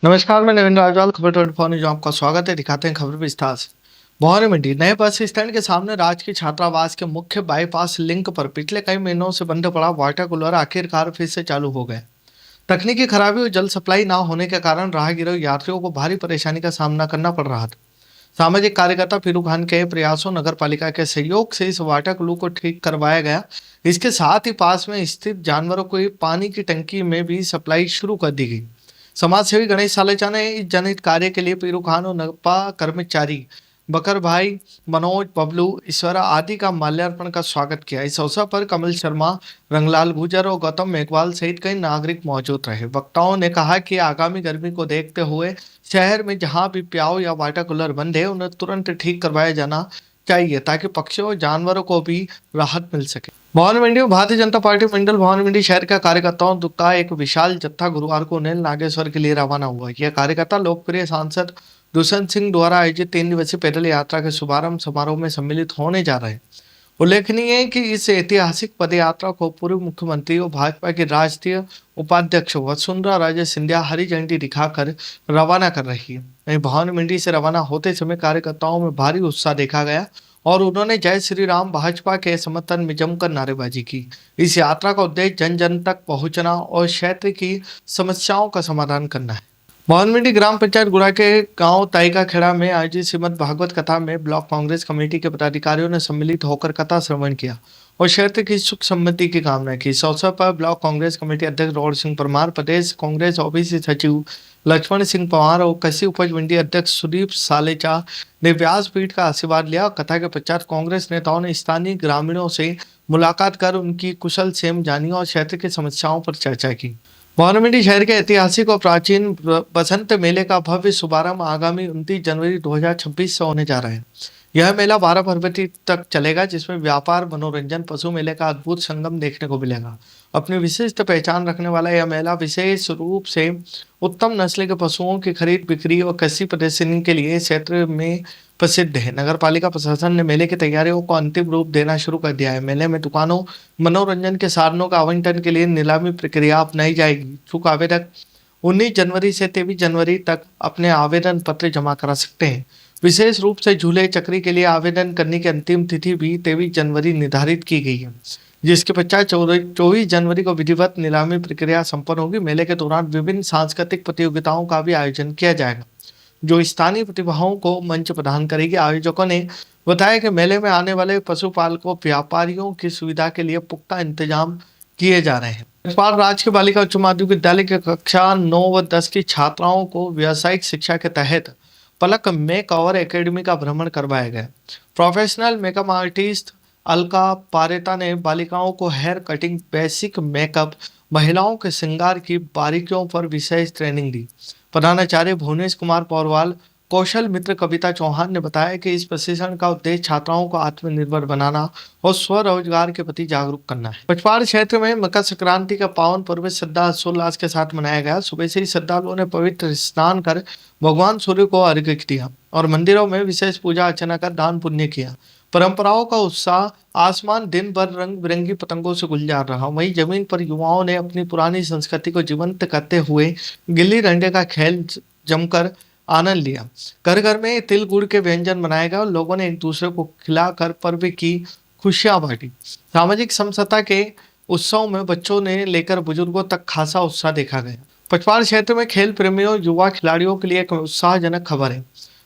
नमस्कार, मैं नवीन राजवाल खबर 24 न्यूज में आपका स्वागत है। दिखाते हैं खबर विस्तार से। भवानी मंडी नए बस स्टैंड के सामने राजकीय छात्रावास के मुख्य बाईपास लिंक पर पिछले कई महीनों से बंद पड़ा वाटर कूलर आखिरकार फिर से चालू हो गया। तकनीकी खराबी और जल सप्लाई न होने के कारण राहगीरों और यात्रियों को भारी परेशानी का सामना करना पड़ रहा था। सामाजिक कार्यकर्ता फिरू खान के प्रयासों नगर पालिका के सहयोग से इस वाटर कूलर को ठीक करवाया गया। इसके साथ ही पास में स्थित जानवरों को पानी की टंकी में भी सप्लाई शुरू कर दी गई। समाज सेवी गणेश सालेचा ने इस जनहित कार्य के लिए पीरू खान और नगपा कर्मचारी बकर भाई, मनोज, बबलू, ईश्वरा आदि का माल्यार्पण का स्वागत किया। इस अवसर पर कमल शर्मा, रंगलाल गुर्जर और गौतम मेघवाल सहित कई नागरिक मौजूद रहे। वक्ताओं ने कहा कि आगामी गर्मी को देखते हुए शहर में जहां भी प्याऊ या वाटर कूलर बंद है उन्हें तुरंत ठीक करवाया जाना चाहिए ताकि पक्षियों और जानवरों को भी राहत मिल सके। भवानी मंडी में भारतीय जनता पार्टी मंडल भवानी मंडी शहर के कार्यकर्ताओं का एक विशाल जत्था गुरुवार को नील नागेश्वर के लिए रवाना हुआ। यह कार्यकर्ता लोकप्रिय सांसद दुष्यंत सिंह द्वारा आयोजित 3 दिवसीय पैदल यात्रा के शुभारंभ समारोह में सम्मिलित होने जा रहे हैं। उल्लेखनीय है कि इस ऐतिहासिक पदयात्रा को पूर्व मुख्यमंत्री और भाजपा के राष्ट्रीय उपाध्यक्ष वसुंधरा राजे सिंधिया हरी झंडी दिखाकर रवाना कर रही है। वहीं भवानी मंडी से रवाना होते समय कार्यकर्ताओं में भारी उत्साह देखा गया और उन्होंने जय श्री राम भाजपा के समर्थन में जमकर नारेबाजी की। इस यात्रा का उद्देश्य जन जन तक पहुंचना और क्षेत्र की समस्याओं का समाधान करना है। भवानी मंडी ग्राम पंचायत गुड़ा के गांव ताइका खेड़ा में आयोजित श्रीमद भागवत कथा में ब्लॉक कांग्रेस कमेटी के पदाधिकारियों ने सम्मिलित होकर कथा श्रवण किया और क्षेत्र की सुख समृद्धि की कामना की। इस अवसर पर ब्लॉक कांग्रेस कमेटी अध्यक्ष रोहन सिंह परमार, प्रदेश कांग्रेस ओबीसी सचिव लक्ष्मण सिंह पवार और कृषि उपज मंडी अध्यक्ष सुदीप सालेचा ने व्यासपीठ का आशीर्वाद लिया। कथा के पश्चात कांग्रेस नेताओं ने स्थानीय ग्रामीणों से मुलाकात कर उनकी कुशल क्षेम जानी और क्षेत्र की समस्याओं पर चर्चा की। भवानी मंडी शहर के ऐतिहासिक और प्राचीन बसंत मेले का भव्य शुभारंभ आगामी 29 जनवरी 2026 से होने जा रहा है। यह मेला 12 फरवरी तक चलेगा, जिसमें व्यापार, मनोरंजन, पशु मेले का अद्भुत संगम देखने को मिलेगा। अपनी विशिष्ट पहचान रखने वाला यह मेला विशेष रूप से उत्तम नस्ल के पशुओं की खरीद बिक्री और कृषि प्रदर्शनी के लिए क्षेत्र में प्रसिद्ध है। नगर पालिका प्रशासन ने मेले की तैयारियों को अंतिम रूप देना शुरू कर दिया है। मेले में दुकानों, मनोरंजन के साधनों का आवंटन के लिए नीलामी प्रक्रिया अपनाई जाएगी। इच्छुक आवेदक 19 जनवरी से 23 जनवरी तक अपने आवेदन पत्र जमा करा सकते हैं। विशेष रूप से झूले चक्री के लिए आवेदन करने की अंतिम तिथि भी 23 जनवरी निर्धारित की गई है, जिसके पश्चात 24 जनवरी को विधिवत नीलामी प्रक्रिया संपन्न होगी। मेले के दौरान विभिन्न सांस्कृतिक प्रतियोगिताओं का भी आयोजन किया जाएगा, जो स्थानीय प्रतिभाओं को मंच प्रदान करेगी। आयोजकों ने बताया कि मेले में आने वाले पशुपालकों, व्यापारियों की सुविधा के लिए पुख्ता इंतजाम किए जा रहे हैं। भोपाल राजकीय बालिका उच्च माध्यमिक विद्यालय के कक्षा 9 व 10 की छात्राओं को व्यावसायिक शिक्षा के तहत पलक मेक ओवर एकेडमी का भ्रमण करवाया गया। Professional makeup artist Alka Pareta ने बालिकाओं को हेयर कटिंग, बेसिक मेकअप, महिलाओं के श्रृंगार की बारीकियों पर विशेष ट्रेनिंग दी। प्रधानाचार्य भुवनेश कुमार पौरवाल, कौशल मित्र कविता चौहान ने बताया कि इस प्रशिक्षण का उद्देश्य छात्राओं को आत्मनिर्भर बनाना और स्वरोजगार के प्रति जागरूक करना है। पचपाड़ क्षेत्र में मकर संक्रांति का पावन पर्व श्रद्धा हर्षोल्लास के साथ मनाया गया। सुबह से ही श्रद्धालुओं ने पवित्र स्नान कर भगवान सूर्य को अर्घ्य दिया और मंदिरों में विशेष पूजा अर्चना कर दान पुण्य किया। परंपराओं का उत्साह, आसमान दिन भर रंग बिरंगी पतंगों से गुलजार रहा। वहीं जमीन पर युवाओं ने अपनी पुरानी संस्कृति को जीवंत करते हुए गिल्ली डंडे का खेल जमकर आनंद लिया। घर घर में तिल गुड़ के व्यंजन बनाए गए और लोगों ने एक दूसरे को खिलाकर पर्व की खुशियां बांटी। सामाजिक समरसता के उत्सव में बच्चों ने लेकर बुजुर्गों तक खासा उत्साह देखा गया। पचपाड़ क्षेत्र में खेल प्रेमियों, युवा खिलाड़ियों के लिए एक उत्साहजनक खबर है।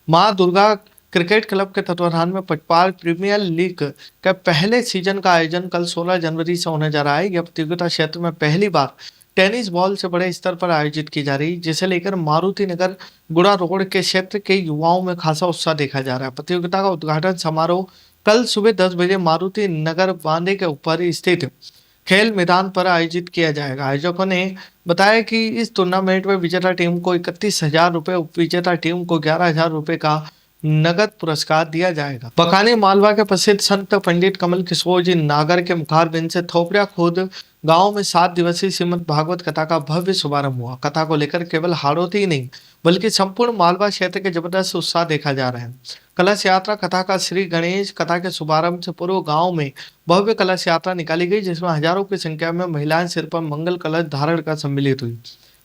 मां दुर्गा क्रिकेट क्लब के तत्वाधान में पचपाड़ प्रीमियर लीग के पहले सीजन का आयोजन कल 16 जनवरी से होने जा रहा है। यह प्रतियोगिता क्षेत्र में पहली बार टेनिस बॉल से बड़े स्तर पर आयोजित की जा रही है, जिसे लेकर मारुति नगर गुड़ा रोड के क्षेत्र के युवाओं में खासा उत्साह देखा जा रहा है। प्रतियोगिता का उद्घाटन समारोह कल सुबह 10 बजे मारुति नगर बांधे के ऊपर स्थित खेल मैदान पर आयोजित किया जाएगा। आयोजकों ने बताया कि इस टूर्नामेंट में विजेता टीम को 31,000 रुपये, उप विजेता टीम को 11,000 रुपये का नगद पुरस्कार दिया जाएगा। बकानी मालवा के प्रसिद्ध संत पंडित कमल किशोर जी नागर के मुखारबिंद से थोपड़िया खुद गांव में 7 दिवसीय श्रीमद भागवत कथा का भव्य शुभारंभ हुआ। कथा को लेकर केवल हाड़ौती ही नहीं बल्कि संपूर्ण मालवा क्षेत्र के जबरदस्त उत्साह देखा जा रहा है। कलश यात्रा कथा का श्री गणेश कथा के शुभारंभ से पूर्व गांव में भव्य कलश यात्रा निकाली गई, जिसमें हजारों की संख्या में महिलाएं सिर पर मंगल कलश धारण कर सम्मिलित हुई।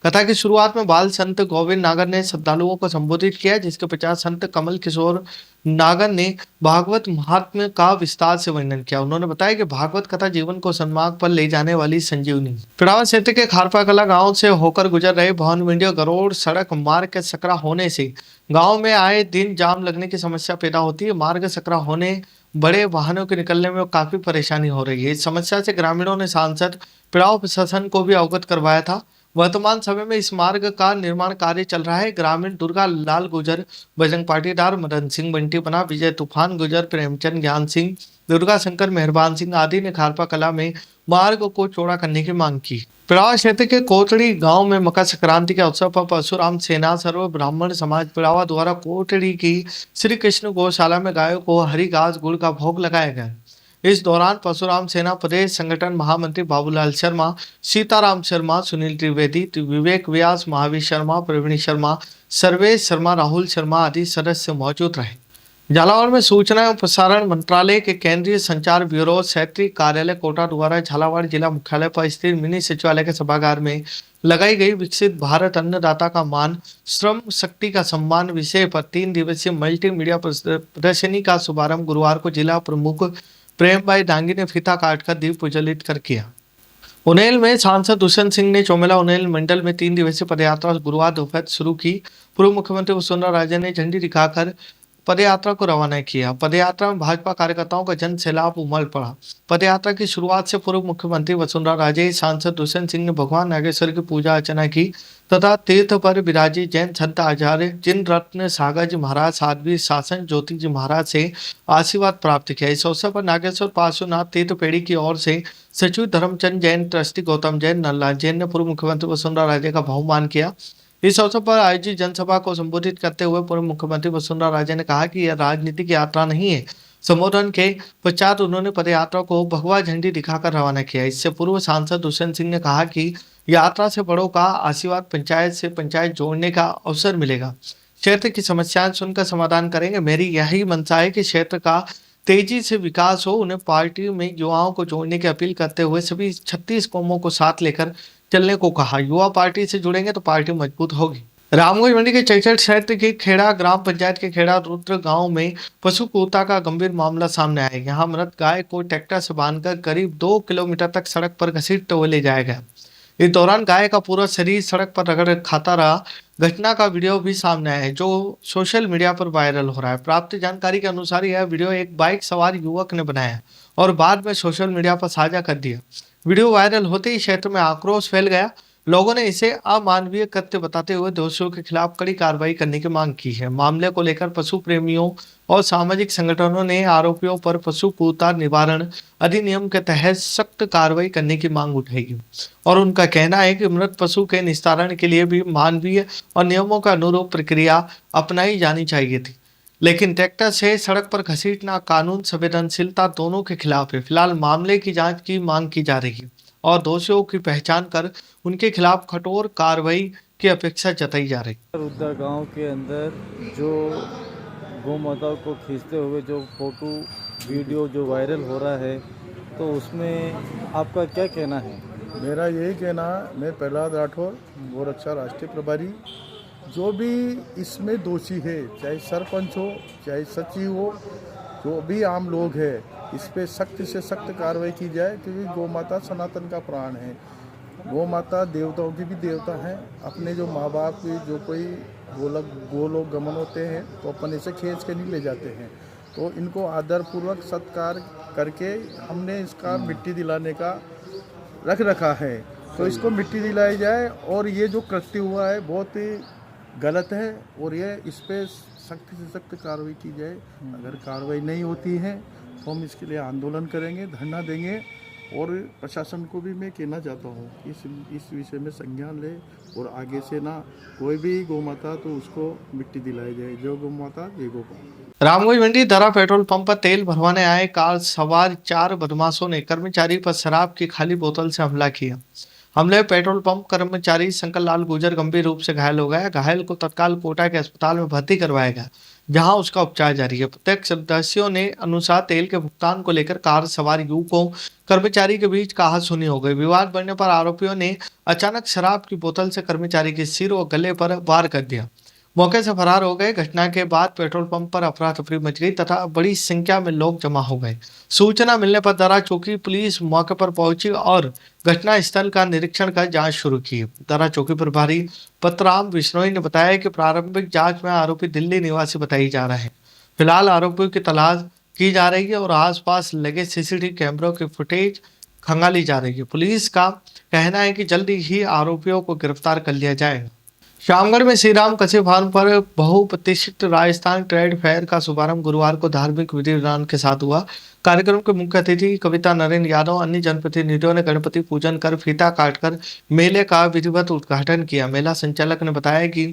कथा की शुरुआत में बाल संत गोविंद नागर ने श्रद्धालुओं को संबोधित किया, जिसके पश्चात संत कमल किशोर नागर ने भागवत महात्म्य का विस्तार से वर्णन किया। उन्होंने बताया कि भागवत कथा जीवन को सन्मार्ग पर ले जाने वाली संजीवनी है। पिड़ावा क्षेत्र के खारपा कला गांव से होकर गुजर रहे भवन मंडियो गरोड़ सड़क मार्ग के सकरा होने से गांव में आए दिन जाम लगने की समस्या पैदा होती है। मार्ग सकरा होने बड़े वाहनों के निकलने में काफी परेशानी हो रही है। इस समस्या से ग्रामीणों ने सांसद पिड़ाव प्रशासन को भी अवगत करवाया था। वर्तमान समय में इस मार्ग का निर्माण कार्य चल रहा है। ग्रामीण दुर्गा लाल गुजर, बजरंग पाटीदार, मदन सिंह, बंटी बना, विजय तूफान गुजर, प्रेमचंद, ज्ञान सिंह, दुर्गा शंकर, मेहरबान सिंह आदि ने खारपा कला में मार्ग को चौड़ा करने की मांग की। पिड़ावा क्षेत्र के कोटड़ी गांव में मकर संक्रांति के अवसर पर परशुराम सेना सर्व ब्राह्मण समाज पिड़ावा द्वारा कोटड़ी की श्री कृष्ण गौशाला में गायों को हरी घास गुड़ का भोग लगाया गया। इस दौरान परशुराम सेना प्रदेश संगठन महामंत्री बाबूलाल शर्मा, सीताराम शर्मा, सुनील त्रिवेदी, विवेक व्यास, महावीर शर्मा, प्रवीण शर्मा, सर्वेश शर्मा, राहुल शर्मा आदि सदस्य मौजूद रहे। झालावाड़ में सूचना एवं प्रसारण मंत्रालय के केंद्रीय संचार ब्यूरो क्षेत्रीय कार्यालय कोटा द्वारा झालावाड़ जिला मुख्यालय पर स्थित मिनी सचिवालय के सभागार में लगाई गई विकसित भारत अन्नदाता का मान, श्रम शक्ति का सम्मान विषय पर 3 दिवसीय मल्टी मीडिया प्रदर्शनी का शुभारंभ गुरुवार को जिला प्रमुख प्रेम भाई डांगी ने फीता काटकर दीप प्रज्वलित कर किया। उन्हेल में सांसद दुष्यंत सिंह ने चौमेला उन्हेल मंडल में 3 दिवसीय पदयात्रा गुरुवार दोपहर शुरू की। पूर्व मुख्यमंत्री वसुंधरा राजे ने झंडी दिखाकर पदयात्रा को रवाना किया। पदयात्रा में भाजपा कार्यकर्ताओं का जन सैलाब उमड़ पड़ा। पदयात्रा की शुरुआत से पूर्व मुख्यमंत्री वसुंधरा राजे, सांसद दुष्यंत सिंह ने भगवान नागेश्वर की पूजा अर्चना की तथा तीर्थ पर विराजी जैन संत आचार्य जिन रत्न सागर जी महाराज, साध्वी शासन ज्योति जी महाराज से आशीर्वाद प्राप्त किया। इस अवसर पर नागेश्वर पार्श्वनाथ तीर्थ पेड़ी की ओर से सचिव धर्मचंद जैन, ट्रस्टी गौतम जैन, नललाल जैन ने पूर्व मुख्यमंत्री वसुंधरा राजे का बहुमान किया। इस अवसर पर आयोजित जनसभा को संबोधित करते हुए पूर्व मुख्यमंत्री वसुंधरा राजे ने कहा कि यह राजनीतिक यात्रा नहीं है। संबोधन के पश्चात उन्होंने पदयात्रा को भगवा झंडी दिखाकर रवाना किया। इससे पूर्व सांसद दुष्यंत सिंह ने कहा कि यात्रा से बड़ों का आशीर्वाद, पंचायत से पंचायत जोड़ने का अवसर मिलेगा। क्षेत्र की समस्याएं सुनकर समाधान करेंगे। मेरी यही मंशा है कि क्षेत्र का तेजी से विकास हो। उन्हें पार्टी में युवाओं को जोड़ने की अपील करते हुए सभी 36 कौमों को साथ लेकर चलने को कहा। युवा पार्टी से जुड़ेंगे तो पार्टी मजबूत होगी। रामगंज मंडी के चैचट क्षेत्र की खेड़ा ग्राम पंचायत के खेड़ा रुद्र गांव में पशु क्रूरता का गंभीर मामला सामने आया। यहां मृत गाय को ट्रैक्टर से बांधकर करीब 2 किलोमीटर तक सड़क पर घसीटते हुए ले जाया गया। इस दौरान गाय का पूरा शरीर सड़क पर रगड़ खाता रहा। घटना का वीडियो भी सामने आया है जो सोशल मीडिया पर वायरल हो रहा है। प्राप्त जानकारी के अनुसार यह वीडियो एक बाइक सवार युवक ने बनाया और बाद में सोशल मीडिया पर साझा कर दिया। वीडियो वायरल होते ही क्षेत्र में आक्रोश फैल गया। लोगों ने इसे अमानवीय कृत्य बताते हुए दोषियों के खिलाफ कड़ी कार्रवाई करने की मांग की है। मामले को लेकर पशु प्रेमियों और सामाजिक संगठनों ने आरोपियों पर पशु क्रूरता निवारण अधिनियम के तहत सख्त कार्रवाई करने की मांग उठाई है और उनका कहना है कि मृत पशु के निस्तारण के लिए भी मानवीय और नियमों का अनुरूप प्रक्रिया अपनाई जानी चाहिए थी, लेकिन ट्रैक्टर से सड़क पर घसीटना कानून संवेदनशीलता दोनों के खिलाफ है। फिलहाल मामले की जांच की मांग की जा रही है और दोषियों की पहचान कर उनके खिलाफ कठोर कार्रवाई की अपेक्षा जताई जा रही है। रुद्र गांव के अंदर जो गौ माताओं को खींचते हुए जो फोटो वीडियो जो वायरल हो रहा है, तो उसमें आपका क्या कहना है? मेरा यही कहना है, मैं प्रहलाद राठौर, गोरक्षा राष्ट्रीय प्रभारी, जो भी इसमें दोषी है, चाहे सरपंच हो, चाहे सचिव हो, जो भी आम लोग हैं, इस पे सख्त से सख्त कार्रवाई की जाए, क्योंकि गौ माता सनातन का प्राण है। गौ माता देवताओं की भी देवता है। अपने जो माँ बाप की जो कोई गोलोक गमन होते हैं तो अपन इसे खींच के नहीं ले जाते हैं, तो इनको आदरपूर्वक सत्कार करके हमने इसका मिट्टी दिलाने का रख रखा है, तो इसको मिट्टी दिलाई जाए। और ये जो कृत्य हुआ है बहुत ही गलत है और ये इस पर सख्त से सख्त कार्रवाई की जाए। अगर कार्रवाई नहीं होती है तो हम इसके लिए आंदोलन करेंगे, धरना देंगे। और प्रशासन को भी मैं कहना चाहता हूँ कि इस विषय में संज्ञान ले और आगे से ना कोई भी गौ माता तो उसको मिट्टी दिलाई जाए। जय गौ माता, जय गोपाल। रामगंज मंडी दरा पेट्रोल पंप पर तेल भरवाने आए कार सवार 4 बदमाशों ने कर्मचारी पर शराब की खाली बोतल से हमला किया। हमले में पेट्रोल पंप कर्मचारी शंकर लाल गुर्जर गंभीर रूप से घायल हो गया। घायल को तत्काल कोटा के अस्पताल में भर्ती करवाया गया, जहां उसका उपचार जारी है। प्रत्यक्षदर्शियों ने अनुसार तेल के भुगतान को लेकर कार सवार युवकों कर्मचारी के बीच कहासुनी हो गई। विवाद बढ़ने पर आरोपियों ने अचानक शराब की बोतल से कर्मचारी के सिर और गले पर वार कर दिया, मौके से फरार हो गए। घटना के बाद पेट्रोल पंप पर अफरा तफरी मच गई तथा बड़ी संख्या में लोग जमा हो गए। सूचना मिलने पर दरा चौकी पुलिस मौके पर पहुंची और घटना स्थल का निरीक्षण कर जांच शुरू की। दरा चौकी प्रभारी पतराम बिश्नोई ने बताया कि प्रारंभिक जांच में आरोपी दिल्ली निवासी बताई जा रहे हैं। फिलहाल आरोपियों की तलाश की जा रही है और आसपास लगे सीसीटीवी कैमरों की फुटेज खंगाली जा रही है। पुलिस का कहना है कि जल्दी ही आरोपियों को गिरफ्तार कर लिया जाएगा। शामगढ़ में श्री राम कच्चे फार्म पर बहुप्रतीक्षित राजस्थान ट्रेड फेयर का शुभारंभ गुरुवार को धार्मिक विधि विधान के साथ हुआ। कार्यक्रम के मुख्य अतिथि कविता नरेंद्र यादव, अन्य जनप्रतिनिधियों ने गणपति पूजन कर फीता काटकर मेले का विधिवत उद्घाटन किया। मेला संचालक ने बताया कि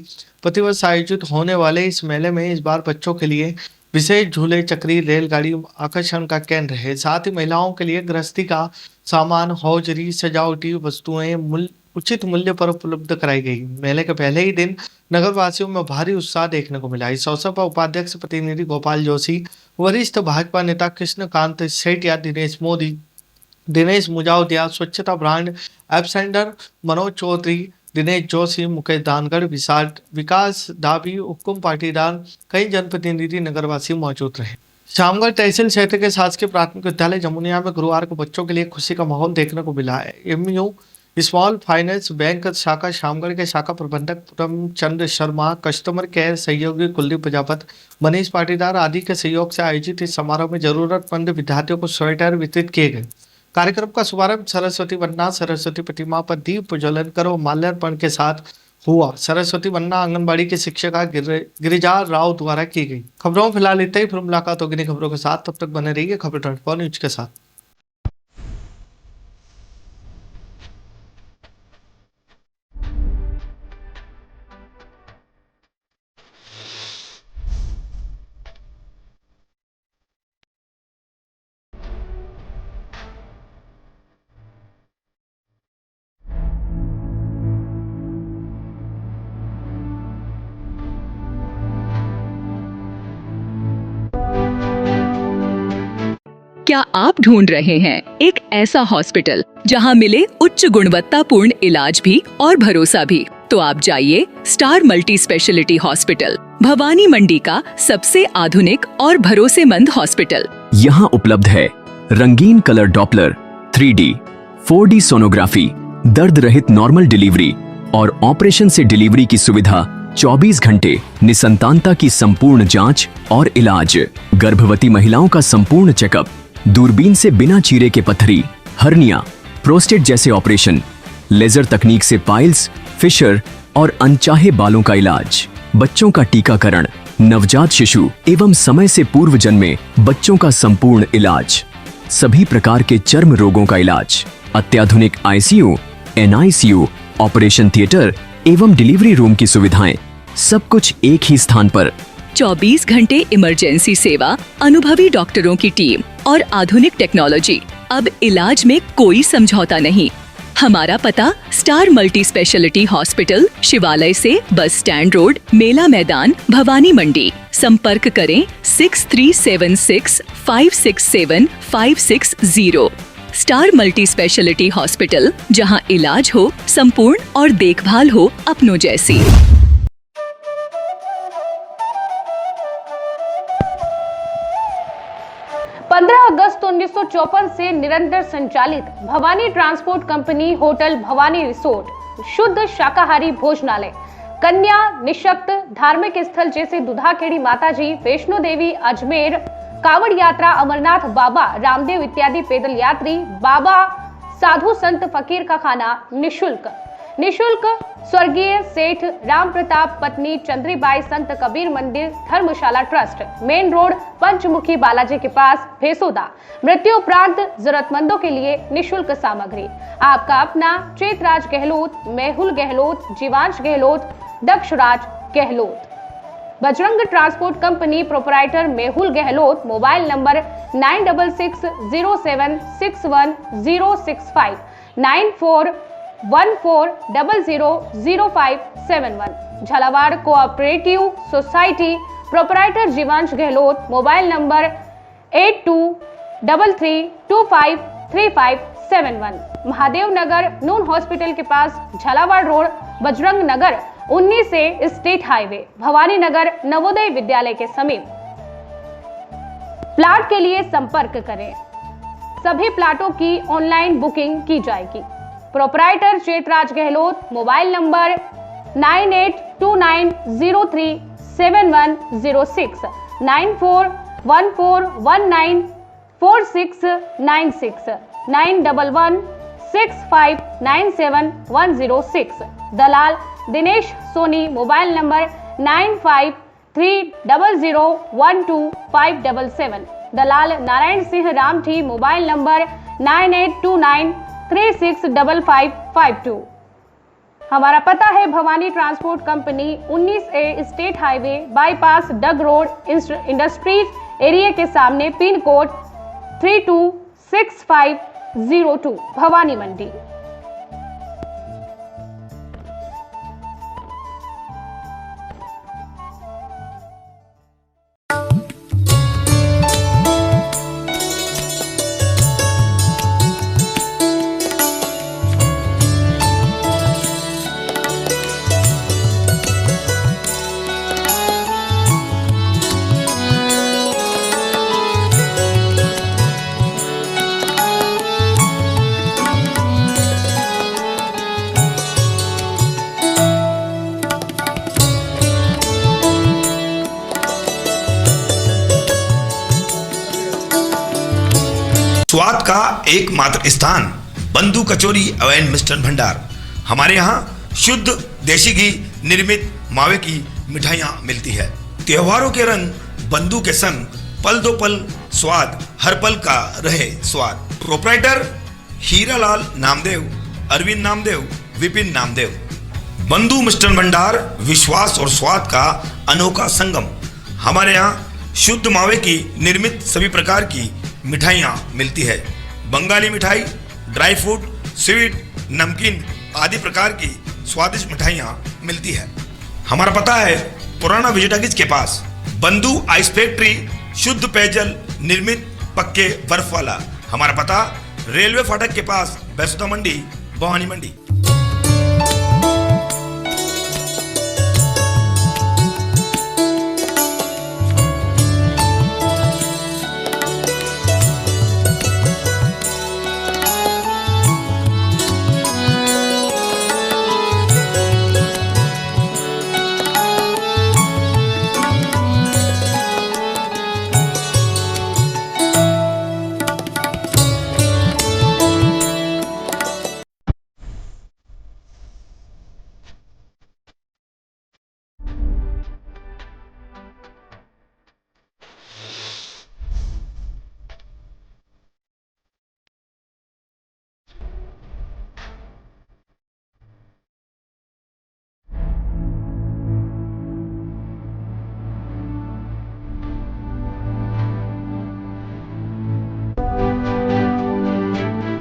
प्रतिवर्ष आयोजित होने वाले इस मेले में इस बार बच्चों के लिए विशेष झूले, चक्री, रेलगाड़ी आकर्षण का केंद्र है। साथ ही महिलाओं के लिए गृहस्थी का सामान, हौजरी, सजावटी वस्तुएं उचित मूल्य पर उपलब्ध कराई गई। मेले के पहले ही दिन नगरवासियों में भारी उत्साह देखने को मिला। इस अवसर पर उपाध्यक्ष प्रतिनिधि गोपाल जोशी, वरिष्ठ भाजपा नेता कृष्णकांत सेठिया, दिनेश मुजावदिया, स्वच्छता ब्रांड एब्सेंडर मनोज चौधरी, दिनेश जोशी, मुकेश दानगढ़, विकास दाबी, हुक्म पाटीदार, कई जनप्रतिनिधि नगरवासी मौजूद रहे। शामगढ़ तहसील क्षेत्र के शासकीय प्राथमिक विद्यालय जमुनिया में गुरुवार को बच्चों के लिए खुशी का माहौल देखने को मिला है। एमयू स्मॉल फाइनेंस बैंक शाखा शामगढ़ के शाखा प्रबंधक पूरम चंद्र शर्मा, कस्टमर केयर सहयोगी कुलदीप प्रजापत, मनीष पाटीदार आदि के सहयोग से आयोजित इस समारोह में जरूरतमंद विद्यार्थियों को स्वेटर वितरित किए गए। कार्यक्रम का शुभारंभ सरस्वती वंदना, सरस्वती प्रतिमा पर दीप प्रज्वलन कर और माल्यार्पण के साथ हुआ। सरस्वती वंदना आंगनबाड़ी की शिक्षिका गिरिजा राव द्वारा की गई। खबरों फिलहाल इतना ही। फिर मुलाकात होगी नई खबरों के साथ, तब तक बने रहिए खबर 24 न्यूज के साथ। क्या आप ढूंढ रहे हैं एक ऐसा हॉस्पिटल जहां मिले उच्च गुणवत्तापूर्ण इलाज भी और भरोसा भी? तो आप जाइए star multi speciality hospital, Bhawani Mandi का सबसे आधुनिक और भरोसेमंद हॉस्पिटल। यहाँ उपलब्ध है रंगीन colour Doppler, 3D, 4D sonography, दर्द रहित नॉर्मल डिलीवरी और ऑपरेशन से डिलीवरी की सुविधा, 24 घंटे निसंतानता की संपूर्ण जांच और इलाज, गर्भवती महिलाओं का संपूर्ण चेकअप, दूरबीन से बिना चीरे के पथरी, हर्निया, प्रोस्टेट जैसे ऑपरेशन, लेजर तकनीक से पाइल्स, फिशर और अनचाहे बालों का इलाज, बच्चों का टीकाकरण, नवजात शिशु एवं समय से पूर्व जन्मे बच्चों का संपूर्ण इलाज, सभी प्रकार के चर्म रोगों का इलाज, अत्याधुनिक ICU, NICU, ऑपरेशन थिएटर एवं डिलीवरी रूम की सुविधाएं, सब कुछ एक ही स्थान पर। 24 घंटे इमरजेंसी सेवा, अनुभवी डॉक्टरों की टीम और आधुनिक टेक्नोलॉजी। अब इलाज में कोई समझौता नहीं। हमारा पता स्टार मल्टी स्पेशलिटी हॉस्पिटल, शिवालय से बस स्टैंड रोड, मेला मैदान, भवानी मंडी। संपर्क करें 6376567560। स्टार मल्टी स्पेशलिटी हॉस्पिटल, जहां इलाज हो संपूर्ण और देखभाल हो अपनों जैसी। 15 अगस्त 1954 से निरंतर संचालित Bhavani transport company hotel Bhavani resort, शुद्ध शाकाहारी भोजनालय, कन्या निशक्त धार्मिक स्थल जैसे दुधाखेड़ी माताजी, वैष्णो देवी, अजमेर, कावड़ यात्रा, अमरनाथ बाबा, रामदेव इत्यादि पैदल यात्री, बाबा, साधु संत फकीर का खाना निशुल्क स्वर्गीय सेठ राम प्रताप पत्नी चंद्रीबाई संत कबीर मंदिर धर्मशाला ट्रस्ट, मेन रोड, पंचमुखी बालाजी के पास, भेसोदा। मृत्यु उपरांत जरूरतमंदों के लिए निशुल्क सामग्री। आपका अपना Chetraj Gehlot, Mehul Gehlot, Jeevansh Gehlot, Dakshraj Gehlot. Bajrang transport company proprietor Mehul Gehlot, mobile number 9660761065, 14000571। Jhalawar cooperative society proprietor Jeevansh Gehlot, mobile number 8233253571। Mahadev Nagar नून हॉस्पिटल के पास झालावाड़ रोड, बजरंग नगर 19 से स्टेट हाईवे, भवानी नगर नवोदय विद्यालय के समीप। प्लाट के लिए संपर्क करें। सभी प्लाटों की ऑनलाइन बुकिंग की जाएगी। Proprietor Chetraj Gehlot, mobile number 9829037106, 9414194696, 9116597106। दलाल दिनेश सोनी, मोबाइल नंबर 9530012577। दलाल नारायण सिंह रामठी, मोबाइल नंबर 9829365552। हमारा पता है Bhawani transport company, 19A state highway, bypass Dag road, industries area के सामने, पिन कोड 326502, भवानी मंडी। स्वाद का एकमात्र स्थान बंधु कचौरी एवं मिष्ठान भंडार। हमारे यहाँ शुद्ध देशी घी निर्मित मावे की मिठाइयाँ मिलती है। त्योहारों के रंग बंधु के संग, पल दो पल स्वाद, हर पल का रहे स्वाद। प्रोपराइटर हीरालाल नामदेव, अरविंद नामदेव, विपिन नामदेव। बंधु मिष्ठान भंडार, विश्वास और स्वाद का अनोखा संगम। हमारे यहाँ शुद्ध मावे की निर्मित सभी प्रकार की मिठाइयाँ मिलती है। बंगाली मिठाई, ड्राई फ्रूट, स्वीट, नमकीन आदि प्रकार की स्वादिष्ट मिठाइयाँ मिलती है। हमारा पता है पुराना विजयटागिज के पास, बंधु आइस फैक्ट्री, शुद्ध पेयजल निर्मित पक्के बर्फ वाला। हमारा पता रेलवे फाटक के पास, बैसुदा मंडी, भवानी मंडी।